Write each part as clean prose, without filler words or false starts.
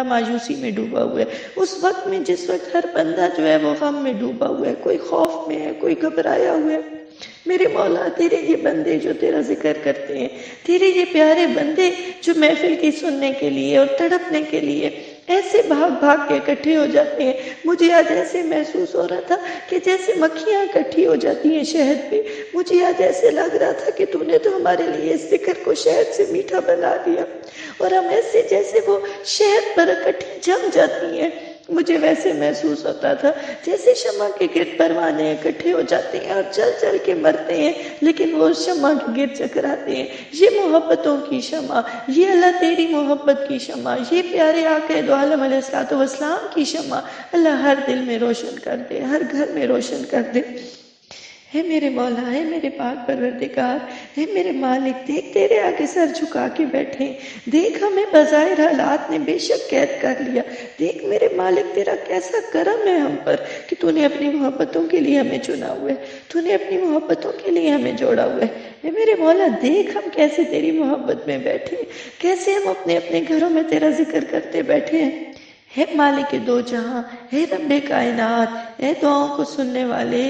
مایوسی میں ڈوبا ہوا ہے، اس وقت میں جس وقت ہر بندہ جو ہے وہ غم میں ڈوبا ہوا ہے، کوئی خوف میں ہے، کوئی گھبرایا ہوا ہے۔ میرے مولا تیرے یہ بندے جو تیرا ذکر کرتے ہیں، تیرے یہ پیارے بندے جو محفل کی سننے کے لیے اور تڑپنے کے لیے ایسے بھاگ بھاگ کے اکٹھے ہو جاتے ہیں، مجھے آج ایسے محسوس ہو رہا تھا کہ جیسے مکھیاں اکٹھی ہو جاتی ہیں شہد پہ، مجھے آج ایسے لگ رہا تھا کہ تو نے تو ہمارے لیے اس ذکر کو شہد سے میٹھا بنا دیا، اور ہم ایسے جیسے وہ شہد پر اکٹھی جم جاتی ہیں۔ مجھے ویسے محسوس ہوتا تھا جیسے شمع کے گرد پروانے اکٹھے ہو جاتے ہیں اور چل چل کے مرتے ہیں، لیکن وہ شمع کے گرد چکراتے ہیں۔ یہ محبتوں کی شمع، یہ اللہ تیری محبت کی شمع، یہ پیارے آقا دو عالم علیہ الصلوۃ والسلام کی شمع اللہ ہر دل میں روشن کر دے، ہر گھر میں روشن کر دے۔ ہے میرے مولا، ہے میرے پاک پروردگار، ہے میرے مالک، دیکھ تیرے آگے سر جھکا کے بیٹھے، دیکھ ہمیں بظاہر حالات نے بے شک قید کر لیا، دیکھ میرے مالک تیرا کیسا کرم ہے ہم پر کہ تو نے اپنی محبتوں کے لیے ہمیں چنا ہوا ہے، تو نے اپنی محبتوں کے لیے ہمیں جوڑا ہوا ہے۔ اے میرے مولا دیکھ ہم کیسے تیری محبت میں بیٹھے، کیسے ہم اپنے اپنے گھروں میں تیرا ذکر کرتے بیٹھے ہیں۔ ہے مالک دو جہاں، ہے رب کائنات، اے دعاؤں کو سننے والے،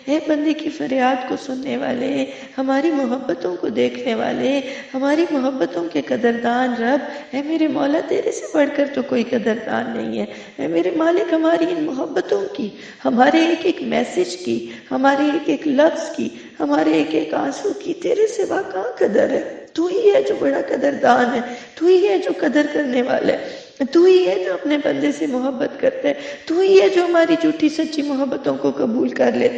اے بندے کی فریاد کو سننے والے، ہماری محبتوں کو دیکھنے والے، ہماری محبتوں کے قدردان رب، اے میرے مولا تیرے سے بڑھ کر تو کوئی قدردان نہیں ہے۔ اے میرے مالک ہماری ان محبتوں کی، ہمارے ایک ایک میسج کی، ہمارے ایک ایک لفظ کی، ہمارے ایک ایک آنسو کی تیرے سوا کہاں قدر ہے؟ تو ہی ہے جو بڑا قدردان ہے، تو ہی ہے جو قدر کرنے والا ہے، تو ہی ہے جو اپنے بندے سے محبت کرتا ہے، تو ہی ہے جو ہماری جھوٹی سچی محبتوں کو قبول کر لے۔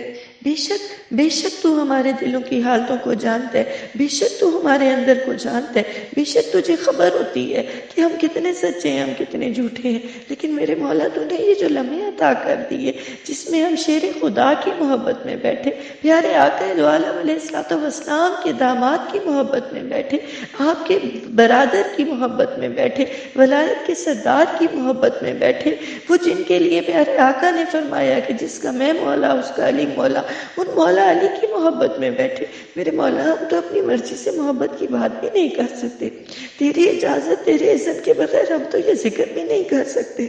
بے شک تو ہمارے دلوں کی حالتوں کو جانتا ہے، بے شک تو ہمارے اندر کو جانتا ہے، بے شک تجھے خبر ہوتی ہے کہ ہم کتنے سچے ہیں، ہم کتنے جھوٹے ہیں، لیکن میرے مولا تو نے یہ جو لمحے عطا کر دیے جس میں ہم شیر خدا کی محبت میں بیٹھے، پیارے آقا دو عالم علیہ الصلوۃ والسلام کے داماد کی محبت میں بیٹھے، آپ کے برادر کی محبت میں بیٹھے، ولایت کے سردار کی محبت میں بیٹھے، وہ جن کے لیے پیارے آقا نے فرمایا کہ جس کا میں مولا اس کا علی مولا، ان مولا علی کی محبت میں بیٹھے۔ میرے مولا ہم تو اپنی مرضی سے محبت کی بات بھی نہیں کر سکتے، تیری اجازت تیرے عزت کے بغیر ہم تو یہ ذکر بھی نہیں کر سکتے،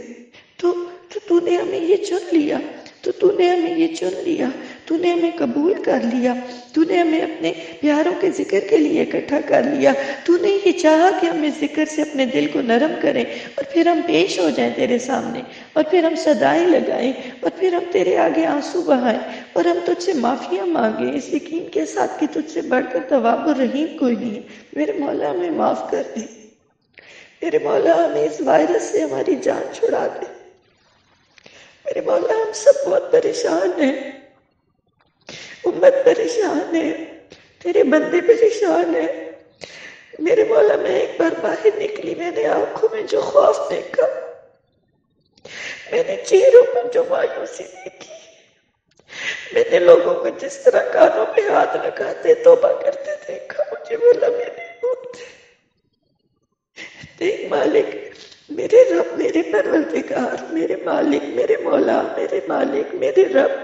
تو نے ہمیں یہ چن لیا، تو نے ہمیں یہ چن لیا، تو نے ہمیں قبول کر لیا، تو نے ہمیں اپنے پیاروں کے ذکر کے لیے اکٹھا کر لیا، تو نے یہ چاہا کہ ہم اس ذکر سے اپنے دل کو نرم کریں اور پھر ہم پیش ہو جائیں تیرے سامنے، اور پھر ہم صدائیں لگائیں، اور پھر ہم تیرے آگے آنسو بہائیں، اور ہم تجھ سے معافیاں مانگیں اس یقین کے ساتھ کہ تجھ سے بڑھ کر تواب الرحیم کوئی نہیں ہے۔ میرے مولا ہمیں معاف کر دے، میرے مولا ہمیں اس وائرس سے ہماری جان چھڑا دے۔ میرے مولا ہم سب بہت پریشان ہیں، امت پریشان ہے، تیرے بندے پریشان ہیں۔ میرے مولا میں ایک بار باہر نکلی، میں نے آنکھوں میں جو خوف دیکھا، میں نے چہروں پر جو مایوسی دیکھی، میں نے لوگوں کو جس طرح کانوں پہ ہاتھ لگاتے توبہ کرتے دیکھا، مجھے وہ لمحے نہیں بھولتے۔ دیکھ مالک، میرے رب، میرے پروردگار، میرے مالک، میرے مولا، میرے مالک، میرے رب،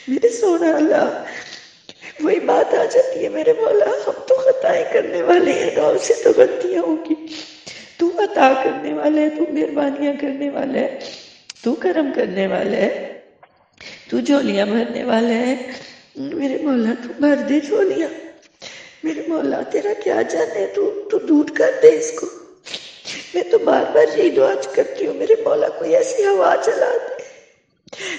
میرے سونا اللہ، وہی بات آ جاتی ہے میرے مولا، ہم تو خطائیں کرنے والے ہیں، ہم سے تو غلطیاں ہوگی، تو عطا کرنے والا ہے، تو مہربانیاں کرنے والا ہے، تو کرم کرنے والا ہے، تو جھولیاں بھرنے والا ہے۔ میرے مولا تو بھر دے جھولیاں، میرے مولا تیرا کیا جانے، تو دور کر دے اس کو۔ میں تو بار بار یہی دعا کرتی ہوں میرے مولا کوئی ایسی ہوا چلا دے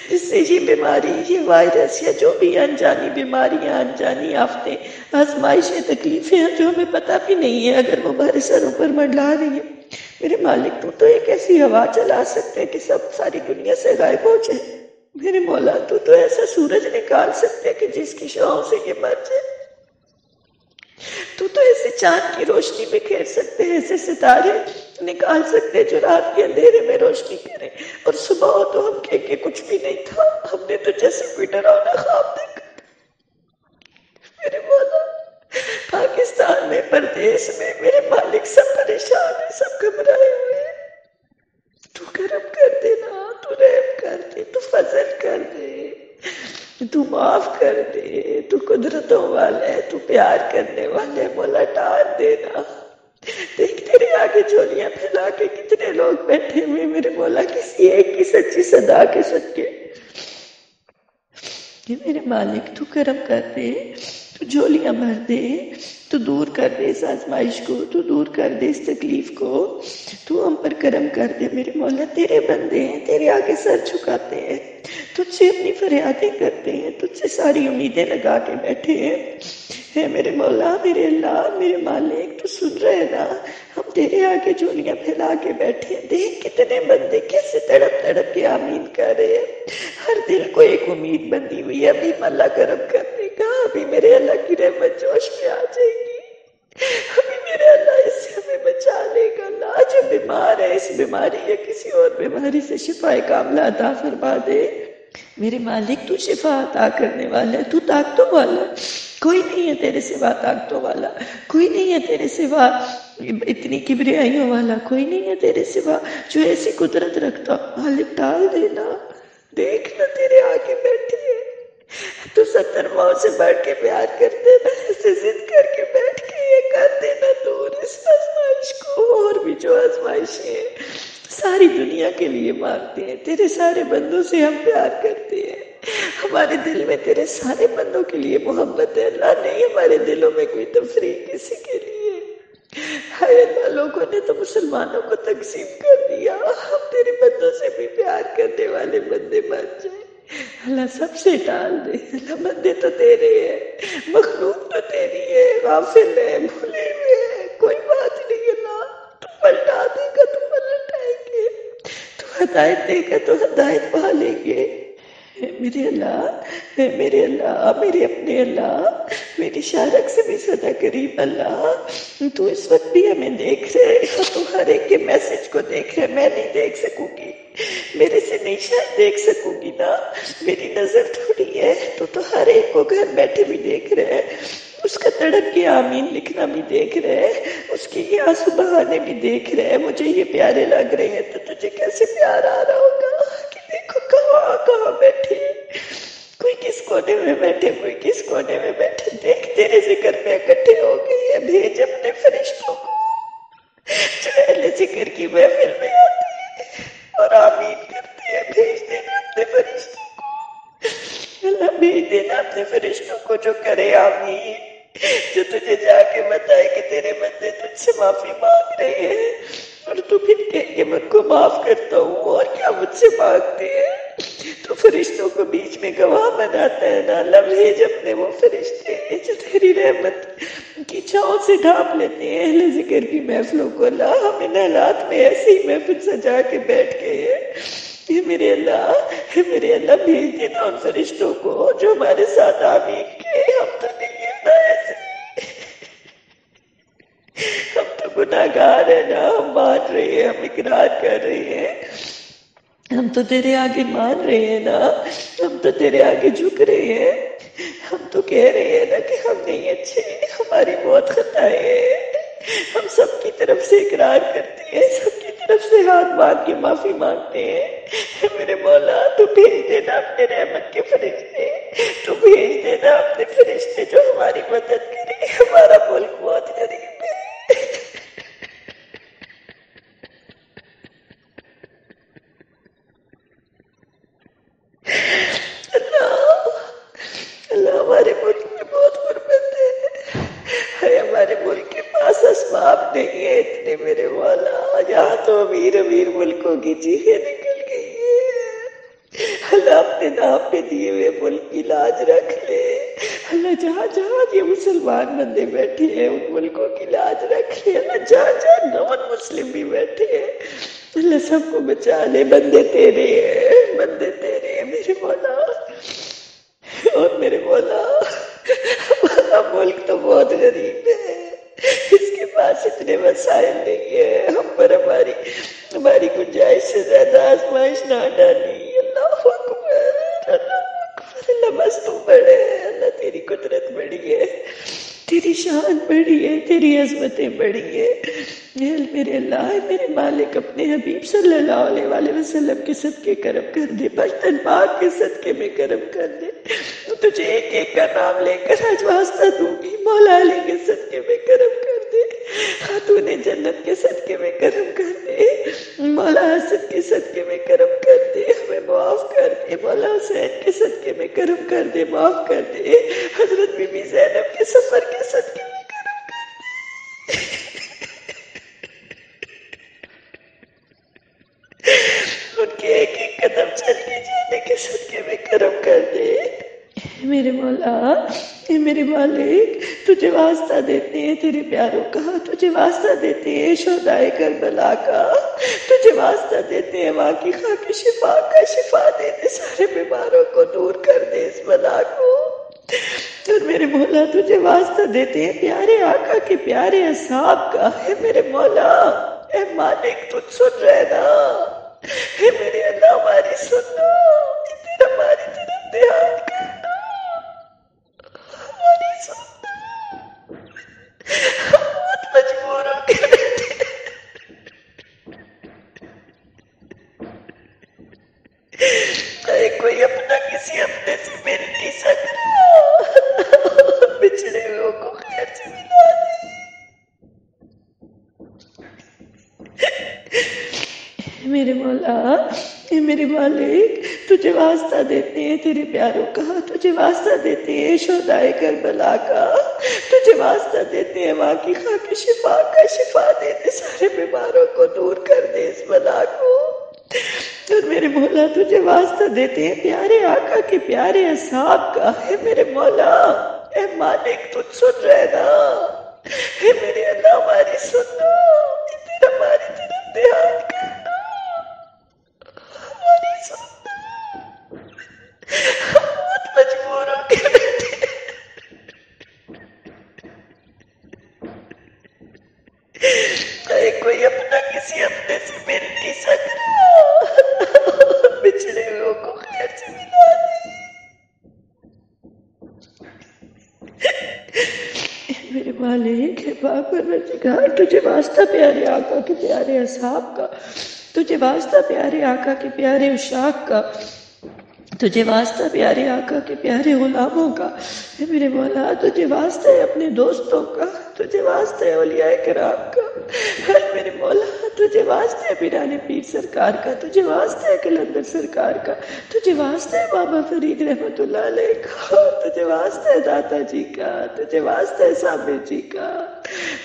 جس سے یہ بیماری، یہ وائرس یا جو بھی انجانی بیماریاں، انجانی آفتیں، آزمائشیں، تکلیفیں ہیں جو ہمیں پتہ بھی نہیں ہے، اگر وہ ہمارے سروں پر منڈلا رہی ہیں، میرے مالک تو ایک ایسی ہوا چلا سکتے ہیں کہ سب ساری دنیا سے غائب ہو جائے۔ میرے مولا تو ایسا سورج نکال سکتے کہ جس کی شعاؤں سے یہ مر جائے، تو ایسے چاند کی روشنی بکھیر سکتے ہیں، ایسے ستارے نکال سکتے جو رات کے اندھیرے میں روشنی کریں، اور صبح ہو تو ہم کہیں کہ کچھ بھی نہیں تھا، ہم نے تو جیسے کوئی ڈراؤنا خواب دیکھا۔ میرے مولا پاکستان میں، پردیس میں، میرے مالک سب پریشان ہیں، سب گھبرائے ہوئے ہیں، تو کرم کر دینا، تو رحم کر دے، تو فضل کر دے، تو معاف کر دے، تو قدرتوں والا ہے، تو پیار کرنے والا ہے، مولا ڈال دینا۔ دیکھ تیرے آگے جھولیاں پھیلا کے کتنے لوگ بیٹھے ہوئے میرے مولا، کسی ایک کی سچی صدا کے صدقے کہ میرے مالک تو کرم کر دے، تو جھولیاں بھر دے، تو دور کر دے اس آزمائش کو، تو دور کر دے اس تکلیف کو، تو ہم پر کرم کر دے میرے مولا۔ تیرے بندے ہیں، تیرے آگے سر جھکاتے ہیں، تجھ سے اپنی فریادیں کرتے ہیں، تجھ سے ساری امیدیں لگا کے بیٹھے ہیں۔ ہے میرے مولا، میرے اللہ، میرے مالک، تو سن رہے نا، ہم تیرے آگے جھولیاں پھیلا کے بیٹھے ہیں۔ دیکھ کتنے بندے کیسے تڑپ تڑپ کے آمین کر رہے ہیں۔ ہر دل کو ایک امید بندی ہوئی ہے، ابھی اللہ کرم کرنے کا، ابھی میرے اللہ کی رحمت جوش میں آ جائے گی، ابھی میرے اللہ اس سے ہمیں بچا لے گا۔ اللہ جو بیمار ہے اس بیماری یا کسی اور بیماری سے شفا کاملہ عطا فرما دے میرے مالک۔ تو شفا عطا کرنے والا ہے، تو طاقتوں والا ہے، کوئی نہیں ہے تیرے سوا طاقتوں والا، کوئی نہیں ہے تیرے سوا اتنی کبریائیوں والا، کوئی نہیں ہے تیرے سوا جو ایسی قدرت رکھتا۔ مالک ڈال دینا، دیکھنا تیرے آگے بیٹھے ہیں، تو 70 ماؤں سے بڑھ کے پیار کرتے نا، ایسے ضد کر کے بیٹھ کے یہ کر دینا دور اس آزمائش کو۔ اور بھی جو آزمائشیں ہیں ساری دنیا کے لیے مانگتے ہیں، تیرے سارے بندوں سے ہم پیار کرتے ہیں، ہمارے دل میں تیرے سارے بندوں کے لیے محبت ہے اللہ، نہیں ہمارے دلوں میں کوئی تفریق کسی کے لیے۔ ہائے اللہ، لوگوں نے تو مسلمانوں کو تقسیم کر دیا، ہم تیرے بندوں سے بھی پیار کرنے والے بندے بن جائیں اللہ، سب سے ٹال دے اللہ۔ بندے تو تیرے ہیں، مخلوق تو تیری ہے، غافل ہے، بھولے ہوئے ہیں، کوئی بات نہیں اللہ، تو پلٹا دے گا تو پلٹائیں گے، تو ہدایت دے گا تو ہدایت پا لیں گے۔ اے میرے اللہ، اے میرے اللہ، میرے اپنے اللہ، میری شارک سے بھی زیادہ قریب اللہ، تو اس وقت بھی ہمیں دیکھ رہے، تو ہر ایک کے میسج کو دیکھ رہے۔ میں نہیں دیکھ سکوں گی، میرے سے نہیں شاید دیکھ سکوں گی نا، میری نظر تھوڑی ہے، تو ہر ایک کو گھر بیٹھے بھی دیکھ رہے، اس کا تڑپ کے آمین لکھنا بھی دیکھ رہے، اس کے یہ آنسو بہانے بھی دیکھ رہے۔ مجھے یہ پیارے لگ رہے ہیں تو تجھے کیسے پیار آ رہا ہوگا کہ دیکھو کہاں کہاں بیٹھے، کوئی کس کونے میں بیٹھے، کوئی کس کونے میں بیٹھے، دیکھ تیرے ذکر میں اکٹھے ہو گئے ہیں۔ بھیج اپنے فرشتوں کو جو اہل ذکر کی محفل میں آتے ہیں اور آمین کرتے ہیں، بھیج دینا اپنے فرشتوں کو اللہ، بھیج دینا اپنے فرشتوں کو جو کرے آمین، جو تجھے جا کے بتائے کہ تیرے بندے تجھ سے معافی مانگ رہے ہیں، اور تو پھر کہہ کہ میں ان کو معاف کرتا ہوں، اور کیا مجھ سے مانگتے ہیں، تو فرشتوں کو بیچ میں گواہ بناتا ہے نا اللہ۔ بھیج اپنے وہ فرشتے جو تیری رحمت کی چھاؤں سے ڈھانپ لیتے ہیں اہل ذکر کی محفلوں کو اللہ۔ ہم ان حالات میں ایسی ہی محفل سجا کے بیٹھ گئے ہیں، اے میرے اللہ، اے میرے اللہ، بھیج دینا ان فرشتوں کو جو ہمارے ساتھ آمین کے۔ ہم تو نہیں ہے نا ایسے، ہم تو گناہگار ہیں نا، ہم مان رہے ہیں، ہم اقرار کر رہے ہیں، ہم تو تیرے آگے مان رہے ہیں نا، ہم تو تیرے آگے جھک رہے ہیں، ہم تو کہہ رہے ہیں نا کہ ہم نہیں اچھے، ہماری بہت خطائیں ہیں، ہم سب کی طرف سے اقرار کرتے ہیں، سب کی طرف سے ہاتھ مانگ کے معافی مانگتے ہیں۔ اے میرے مولا، تو بھیج دینا اپنے رحمت کے فرشتے، تو بھیج دینا اپنے فرشتے جو ہماری مدد کرے، ہمارا ملک بہت غریب ہے۔ اللہ، اللہ، ہمارے ملک میں بہت غربت ہے، ہمارے ملک کے پاس اسباب نہیں ہے اتنے میرے مولا، یہاں تو امیر امیر ملکوں کی چیخیں نکل گئی ہے اللہ، اپنے نام پہ دیے ہوئے ملک کی لاج رکھ لے اللہ، جہاں جہاں یہ مسلمان بندے بیٹھے ہیں ان ملکوں کی لاج رکھ لے اللہ، جہاں جہاں نون مسلم بھی بیٹھے ہیں اللہ، سب کو بچا لے، بندے تیرے ہیں، بندے تیرے ہیں میرے مولا۔ اور میرے مولا، ہمارا ملک تو بہت غریب ہے، اس کے پاس اتنے وسائل نہیں ہے، ہم پر ہماری گنجائش سے زیادہ آزمائش نہ ڈالی اللہ اکبر، اللہ اکبر اللہ، بس تو بڑے ہے اللہ، تیری قدرت بڑی ہے، تیری شان بڑی ہے، تیری عظمتیں بڑی ہے میرے اللہ، میرے مالک، اپنے حبیب صلی اللہ علیہ وآلہ وسلم کے صدقے کرم کر دے، برتن پاک کے صدقے میں کرم کر دے، تجھے ایک ایک کا نام لے کر آج واسطہ دوں گی، مولا علی کے صدقے میں کرم کر دے خاتون جنت کے صدقے میں کرم کر دے، مولا حسن کے صدقے میں کرم کر دے، ہمیں معاف کر دے، مولا حسین کے صدقے میں کرم کر دے، معاف کر دے، حضرت بی بی زینب کے سفر کے صدقے میں کرم کر دے، ان کے ایک ایک قدم چل کے جانے کے صدقے میں کرم کر دے۔ میرے مولا، اے میرے مالک، تجھے واسطہ دیتے ہیں تیرے پیاروں کا، تجھے واسطہ دیتے ہیں شہدائے کربلا کا، تجھے واسطہ دیتے ہیں وہاں کی خاک شفا کا، شفا دے دے سارے بیماروں کو، دور کر دے اس بلا کو۔ اور میرے مولا تجھے واسطہ دیتے ہیں پیارے آقا کے پیارے اصحاب کا، اے میرے مولا، اے مالک تجھ سن رہے نا، اے میرے اللہ ہماری سننا، تیرا ہماری طرف دھیان کرنا، ہماری سننا، ہم بہت مجبور ہو کے بیٹھے ہیں، کوئی اپنا کسی اپنے سے مل نہیں سکتا، بچھڑے ہوئے کو خیر سے ملا دے۔ میرے مولا، اے میرے مالک، تجھے واسطہ دیتے ہیں تیرے پیاروں کا، تجھے واسطہ دیتے ہیں شہدائے کربلا کا، تجھے واسطہ دیتے ہیں وہاں کی خاک شفا کا، شفا دے دے سارے بیماروں کو، دور کر دے اس بلا کو۔ اور میرے مولا تجھے واسطہ دیتے ہیں پیارے آقا کے پیارے اصحاب کا، اے میرے مولا، اے مالک تجھ سن رہے نا، اے میرے اللہ ہماری سننا، تیرا ہماری طرف دھیان کرنا، ہماری سننا، ہم بہت مجبور ہو کے بیٹھے ہیں، کوئی اپنا کسی اپنے سے مل نہیں سکتا، بچھڑے ہوئے کو خیر سے ملا دے۔ میرے مالک، پاک پروردگار، تجھے واسطہ پیارے آقا کے پیارے اصحاب کا، تجھے واسطہ پیارے آقا کے پیارے عشاق کا، تجھے واسطہ پیارے آقا کے پیارے غلاموں کا، اے میرے مولا تجھے واسطہ ہے اپنے دوستوں کا، تجھے واسطہ ہے اولیاء کرام کا، اے میرے مولا تجھے واسطہ ہے پیران پیر سرکار کا، تجھے واسطہ ہے کلندر سرکار کا، تجھے واسطہ ہے بابا فرید رحمت اللہ علیہ کا، تجھے واسطہ ہے داتا جی کا، تجھے واسطہ ہے صابر جی کا،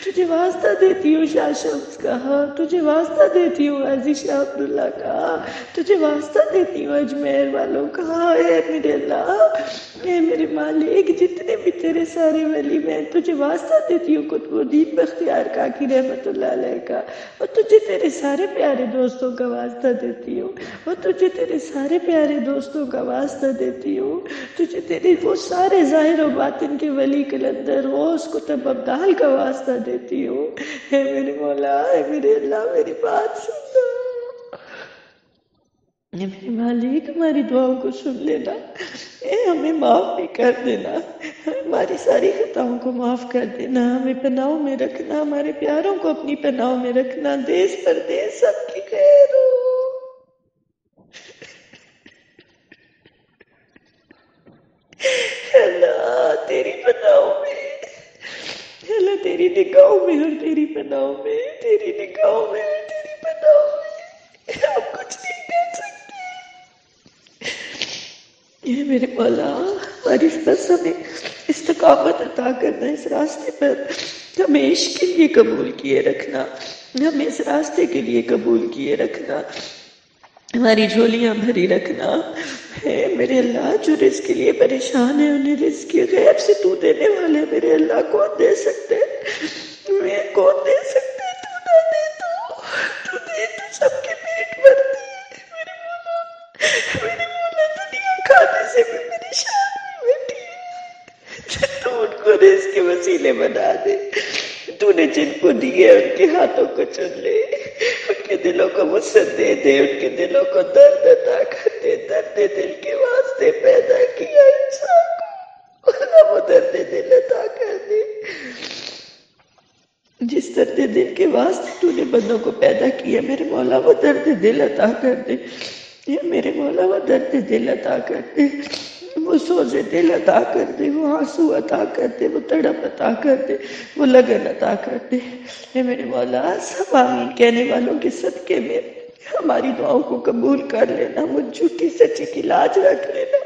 تجھے واسطہ دیتی ہوں شاہ شمس کا، تجھے واسطہ دیتی ہوں غازی شاہ عبداللہ کا، تجھے واسطہ دیتی ہوں اجمیر والوں کا، اے میرے اللہ، اے میرے مالک، جتنے بھی تیرے سارے ولی میں تجھے واسطہ دیتی ہوں قطب الدین بختیار کاکی رحمت اللہ علیہ کا، اور تجھے تیرے سارے پیارے دوستوں کا واسطہ دیتی ہوں، اور تجھے تیرے سارے پیارے دوستوں کا واسطہ دیتی ہوں، تجھے تیرے وہ سارے ظاہر و باطن کے ولی کلندر غوث قطب ابدال کا واسطہ دیتی ہوں، اے میرے مولا، اے میرے اللہ، میری بات سننا، اے میرے مالک ہماری دعاؤں کو سن لینا، اے ہمیں معاف بھی کر دینا، ہماری ساری خطاؤں کو معاف کر دینا، ہمیں پناہوں میں رکھنا، ہمارے پیاروں کو اپنی پناہوں میں رکھنا، دیس پردیس سب کی خیر ہو۔ اللہ تیری پناہوں میں، اللہ تیری نگاہوں میں اور تیری پناہوں میں، تیری نگاہوں میں اور تیری پناہوں میں، ہم کچھ نہیں کر سکتے۔ یہ میرے مولا ہماری بس ہمیں استقامت عطا کرنا، اس راستے پر ہمیں عشق کے لیے قبول کیے رکھنا، ہمیں اس راستے کے لیے قبول کیے رکھنا، ہماری جھولیاں بھری رکھنا، اے میرے اللہ جو رزق کے لیے پریشان ہے انہیں رزق کی غیب سے تو دینے والے، میرے اللہ کون دے سکتے، میں کون دے سکتے، تو نہ دے تو دے تو سب کے پیٹ بھر دے، میرے مولا دنیا کھانے سے بھی پریشان ہوئی بیٹھی ہے، تو ان کو رزق کے وسیلے بنا دے، تو نے جن کو دیے ان کے ہاتھوں کو چن لے، ان کے دلوں کو وسعت دے دے، ان کے دلوں کو درد عطا کر دے، درد دل کے واسطے پیدا کیا انسان کو، اللہ وہ درد دل عطا کر دے، جس درد دل کے واسطے تو نے بندوں کو پیدا کیا، میرے مولا وہ درد دل عطا کر دے، یہ میرے مولا وہ درد دل عطا کر دے، وہ سوز دل عطا کر دے، وہ آنسو عطا کر دے، وہ تڑپ عطا کر دے، وہ لگن عطا کر دے۔ اے میرے مولا، سب آمین کہنے والوں کے صدقے میں ہماری دعاؤں کو قبول کر لینا، مجھ جھوٹی سچی کی لاج رکھ لینا۔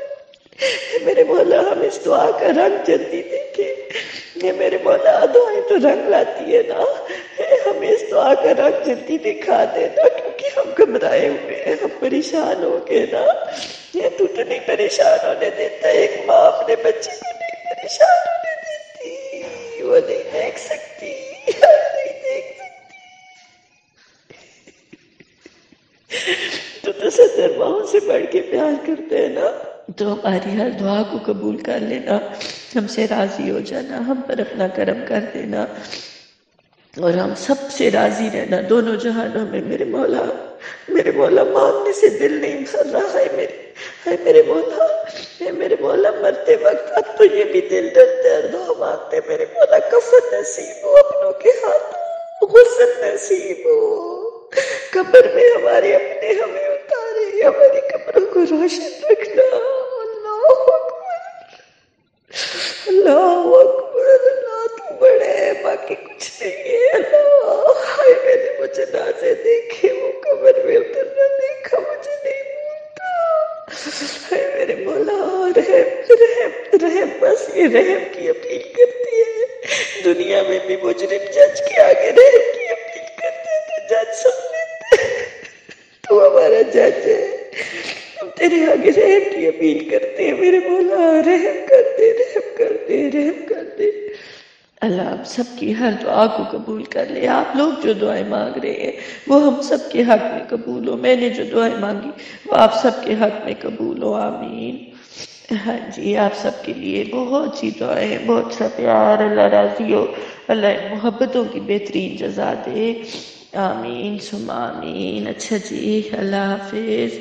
اے میرے مولا، ہم اس دعا کا رنگ جلدی دیکھیں۔ اے میرے مولا، دعائیں تو رنگ لاتی ہے نا، اے ہمیں اس دعا کا رنگ جلدی دکھا دینا، کیونکہ ہم گھبرائے ہوئے ہیں، ہم پریشان ہو گئے نا۔ یہ تو نہیں پریشان ہونے دیتا، ایک ماں اپنے بچے کو نہیں پریشان ہونے دیتی، وہ نہیں دیکھ سکتی، نہیں دیکھ سکتی۔ تو ستر ماہوں سے بڑھ کے پیار کرتے ہیں نا، تو ہماری ہر دعا کو قبول کر لینا، ہم سے راضی ہو جانا، ہم پر اپنا کرم کر دینا، اور ہم سب سے راضی رہنا دونوں جہانوں میں۔ میرے مولا مانگنے سے دل نہیں بھر رہا ہے میرے مولا، اے میرے مولا، مرتے وقت اب تو یہ بھی دل ڈرتا ہے، دعا مانگتے میرے مولا کفن نصیب ہو اپنوں کے ہاتھوں، غسل نصیب ہو، قبر میں ہمارے اپنے ہمیں اتارے، ہماری قبروں کو روشن رکھنا۔ اللہ اکبر، اللہ اکبر، اللہ تو بڑے ہے، باقی کچھ نہیں ہے۔ اللہ، ہائے میں نے وہ جنازے دیکھے، وہ قبر میں اترنا دیکھا، مجھے نہیں بھولتا۔ ہائے میرے مولا، رحم رحم رحم، بس یہ رحم کی اپیل کرتی ہے۔ دنیا میں بھی مجرم جج کے آگے رحم کی اپیل کرتے ہیں تو جج سن لیتے ہیں۔ تو ہمارا جج ہے، ہم تیرے آگے رحم کی اپیل کرتے ہیں میرے مولا، رحم کر دے، رحم کر دے، رحم کر دے۔ اللہ آپ سب کی ہر دعا کو قبول کر لے۔ آپ لوگ جو دعائیں مانگ رہے ہیں وہ ہم سب کے حق میں قبول ہو، میں نے جو دعائیں مانگی وہ آپ سب کے حق میں قبول ہو، آمین۔ ہاں جی، آپ سب کے لیے بہت سی دعائیں، بہت سا پیار، اللہ راضی ہو، اللہ ان محبتوں کی بہترین جزا دے، آمین ثم آمین۔ اچھا جی، اللہ حافظ۔